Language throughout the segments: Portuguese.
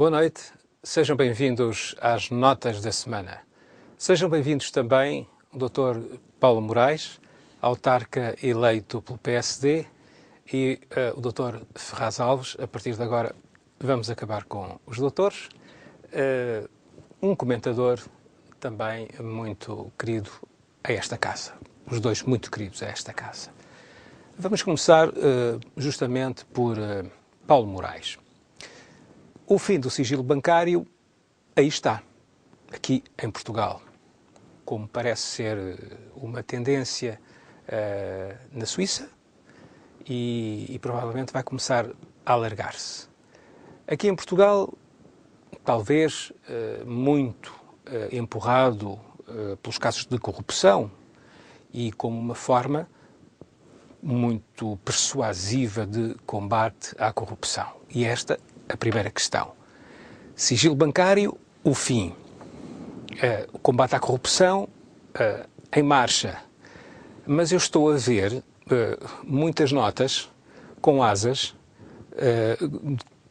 Boa noite, sejam bem-vindos às notas da semana. Sejam bem-vindos também o Dr. Paulo Moraes, autarca eleito pelo PSD, e o Dr. Ferraz Alves. A partir de agora vamos acabar com os doutores. Um comentador também muito querido a esta casa. Os dois muito queridos a esta casa. Vamos começar justamente por Paulo Moraes. O fim do sigilo bancário, aí está, aqui em Portugal, como parece ser uma tendência na Suíça e provavelmente vai começar a alargar-se. Aqui em Portugal, talvez muito empurrado pelos casos de corrupção e como uma forma muito persuasiva de combate à corrupção. E esta a primeira questão. Sigilo bancário, o fim. O combate à corrupção, em marcha. Mas eu estou a ver muitas notas com asas,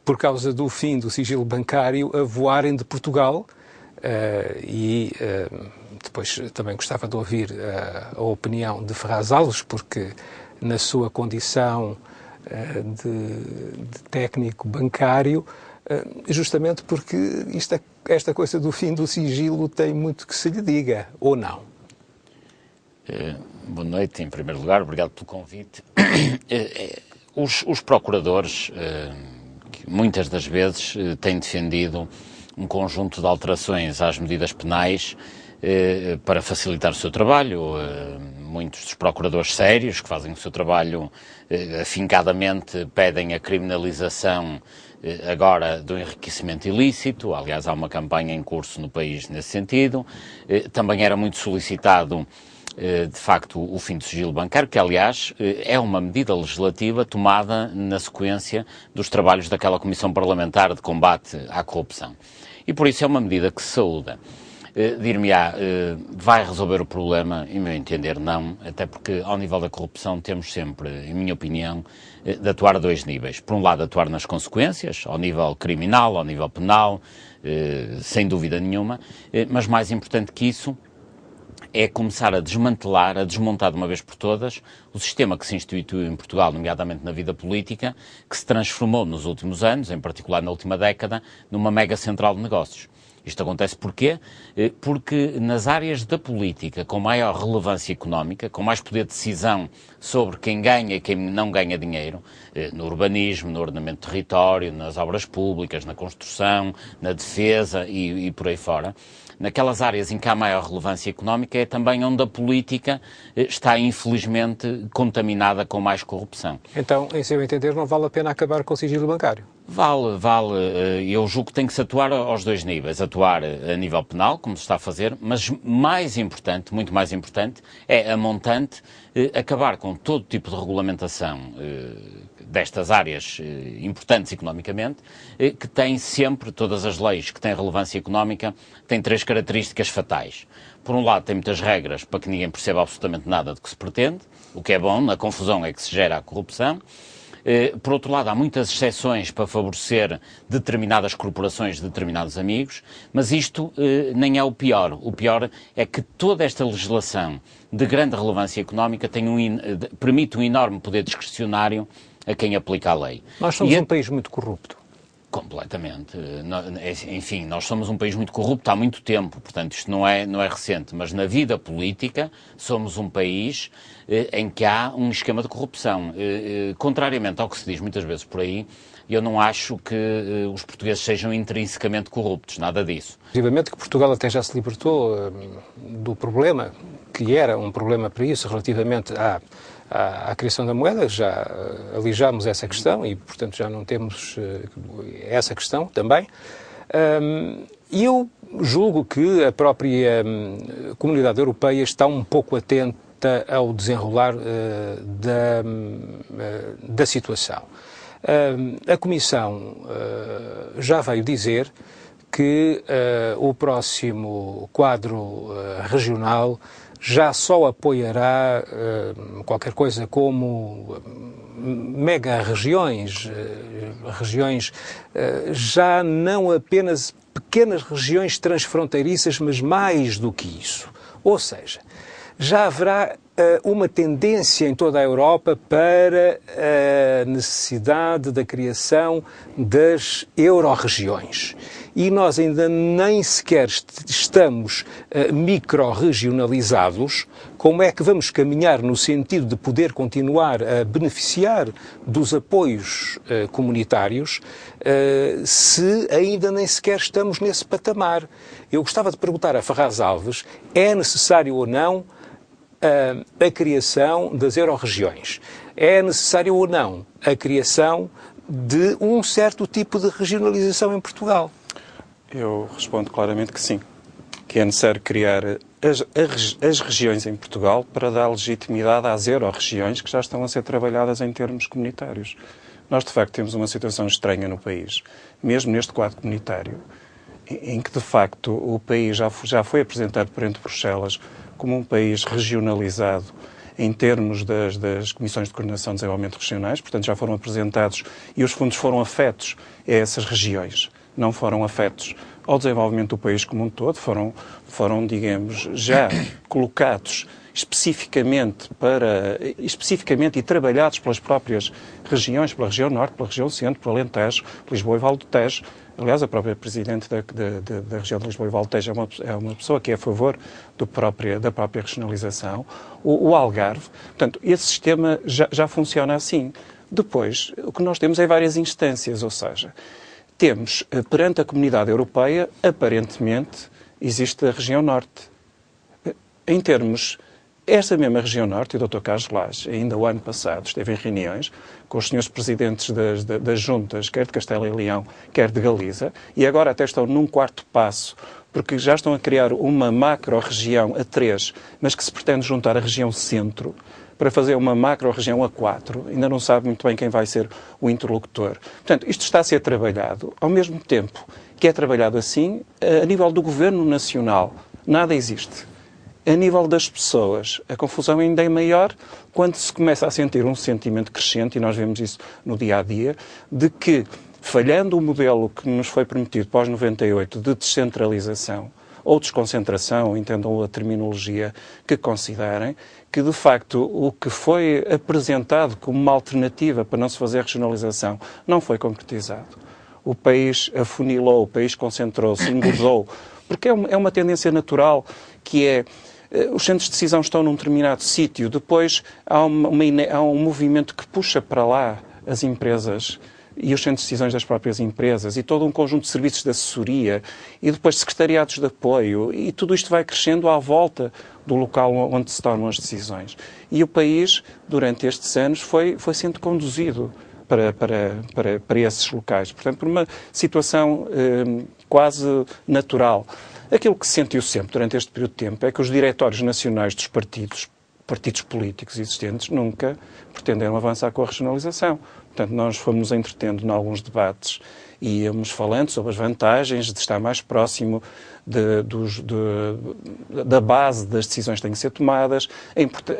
por causa do fim do sigilo bancário, a voarem de Portugal. Depois também gostava de ouvir a opinião de Ferraz Alves, porque na sua condição de técnico bancário, justamente porque esta coisa do fim do sigilo tem muito que se lhe diga, ou não? Boa noite, em primeiro lugar, obrigado pelo convite. Os procuradores, que muitas das vezes têm defendido um conjunto de alterações às medidas penais para facilitar o seu trabalho. Muitos dos procuradores sérios, que fazem o seu trabalho afincadamente, pedem a criminalização agora do enriquecimento ilícito. Aliás, há uma campanha em curso no país nesse sentido. Também era muito solicitado, de facto, o fim do sigilo bancário, que, aliás, é uma medida legislativa tomada na sequência dos trabalhos daquela Comissão Parlamentar de Combate à Corrupção. E por isso é uma medida que se saúda. Dir-me-á, vai resolver o problema? Em meu entender, não, até porque ao nível da corrupção temos sempre, em minha opinião, de atuar a dois níveis. Por um lado, atuar nas consequências, ao nível criminal, ao nível penal, sem dúvida nenhuma, mas mais importante que isso é começar a desmantelar, a desmontar de uma vez por todas o sistema que se instituiu em Portugal, nomeadamente na vida política, que se transformou nos últimos anos, em particular na última década, numa mega central de negócios. Isto acontece porquê? Porque nas áreas da política com maior relevância económica, com mais poder de decisão sobre quem ganha e quem não ganha dinheiro, no urbanismo, no ordenamento do território, nas obras públicas, na construção, na defesa e por aí fora, naquelas áreas em que há maior relevância económica é também onde a política está, infelizmente, contaminada com mais corrupção. Então, em seu entender, não vale a pena acabar com o sigilo bancário? Vale. Eu julgo que tem que se atuar aos dois níveis. Atuar a nível penal, como se está a fazer, mas mais importante, muito mais importante, é a montante acabar com todo tipo de regulamentação destas áreas importantes economicamente, que tem sempre, todas as leis que têm relevância económica, têm três características fatais. Por um lado, tem muitas regras para que ninguém perceba absolutamente nada do que se pretende, o que é bom, na confusão é que se gera a corrupção. Por outro lado, há muitas exceções para favorecer determinadas corporações, determinados amigos, mas isto nem é o pior. O pior é que toda esta legislação de grande relevância económica permite um enorme poder discricionário a quem aplica a lei. Nós somos um país muito corrupto. Completamente. Enfim, nós somos um país muito corrupto há muito tempo, portanto isto não é recente, mas na vida política somos um país em que há um esquema de corrupção. Contrariamente ao que se diz muitas vezes por aí, eu não acho que os portugueses sejam intrinsecamente corruptos, nada disso. Obviamente que Portugal até já se libertou do problema, que era um problema para isso, relativamente à criação da moeda, já alijámos essa questão e, portanto, já não temos essa questão também. E eu julgo que a própria Comunidade Europeia está um pouco atenta ao desenrolar da situação. A Comissão já veio dizer que o próximo quadro regional já só apoiará qualquer coisa como mega-regiões, regiões já não apenas pequenas regiões transfronteiriças, mas mais do que isso. Ou seja, já haverá uma tendência em toda a Europa para a necessidade da criação das euro-regiões. E nós ainda nem sequer estamos micro-regionalizados. Como é que vamos caminhar no sentido de poder continuar a beneficiar dos apoios comunitários se ainda nem sequer estamos nesse patamar? Eu gostava de perguntar a Ferraz Alves, é necessário ou não a criação das euro-regiões? É necessário ou não a criação de um certo tipo de regionalização em Portugal? Eu respondo claramente que sim, que é necessário criar as regiões em Portugal para dar legitimidade às euro-regiões que já estão a ser trabalhadas em termos comunitários. Nós, de facto, temos uma situação estranha no país, mesmo neste quadro comunitário, em que, de facto, o país já foi apresentado perante Bruxelas como um país regionalizado em termos das comissões de coordenação de desenvolvimento regionais, portanto já foram apresentados e os fundos foram afetos a essas regiões, não foram afetos ao desenvolvimento do país como um todo, foram digamos, já colocados especificamente e trabalhados pelas próprias regiões, pela região Norte, pela região Centro, pelo Alentejo, Lisboa e Vale do Tejo. Aliás, a própria Presidente da região de Lisboa e Vale do Tejo é uma pessoa que é a favor da própria regionalização. O Algarve. Portanto, esse sistema já funciona assim. Depois, o que nós temos é várias instâncias, ou seja, temos, perante a comunidade europeia, aparentemente, existe a região Norte. Em termos, esta mesma região Norte, e o Dr. Carlos Lage, ainda o ano passado, esteve em reuniões com os senhores presidentes das juntas, quer de Castela e Leão, quer de Galiza, e agora até estão num quarto passo, porque já estão a criar uma macro-região a 3, mas que se pretende juntar a região Centro, para fazer uma macro-região A4, ainda não sabe muito bem quem vai ser o interlocutor. Portanto, isto está a ser trabalhado, ao mesmo tempo que é trabalhado assim, a nível do Governo Nacional, nada existe. A nível das pessoas, a confusão ainda é maior quando se começa a sentir um sentimento crescente, e nós vemos isso no dia-a-dia, de que, falhando o modelo que nos foi prometido pós-98 de descentralização, ou desconcentração, entendam a terminologia que considerem, que de facto o que foi apresentado como uma alternativa para não se fazer regionalização não foi concretizado. O país afunilou, o país concentrou-se, engordou, porque é uma tendência natural que é os centros de decisão estão num determinado sítio, depois há um movimento que puxa para lá as empresas e os centros de decisões das próprias empresas e todo um conjunto de serviços de assessoria e depois secretariados de apoio e tudo isto vai crescendo à volta do local onde se tomam as decisões. E o país, durante estes anos, foi sendo conduzido para esses locais. Portanto, por uma situação quase natural. Aquilo que se sentiu sempre durante este período de tempo é que os diretórios nacionais dos partidos políticos existentes nunca pretenderam avançar com a regionalização. Portanto, nós fomos entretendo em alguns debates e íamos falando sobre as vantagens de estar mais próximo da base das decisões que têm que ser tomadas,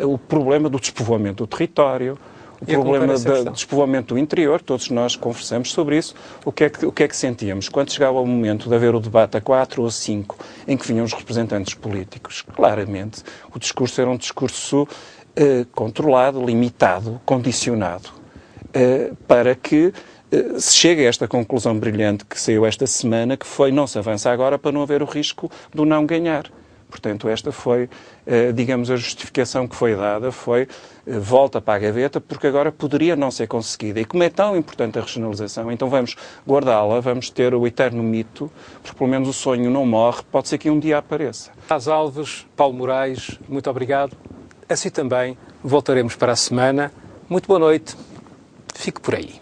o problema do despovoamento do território, o problema do despovoamento do interior, todos nós conversamos sobre isso. O que é que sentíamos? Quando chegava o momento de haver o debate a 4 ou 5, em que vinham os representantes políticos, claramente o discurso era um discurso controlado, limitado, condicionado, para que se chegue a esta conclusão brilhante que saiu esta semana, que foi não se avança agora para não haver o risco do não ganhar. Portanto, esta foi, digamos, a justificação que foi dada, foi volta para a gaveta, porque agora poderia não ser conseguida. E como é tão importante a regionalização, então vamos guardá-la, vamos ter o eterno mito, porque pelo menos o sonho não morre, pode ser que um dia apareça. Ferraz Alves, Paulo Moraes, muito obrigado. Assim também voltaremos para a semana. Muito boa noite. Fique por aí.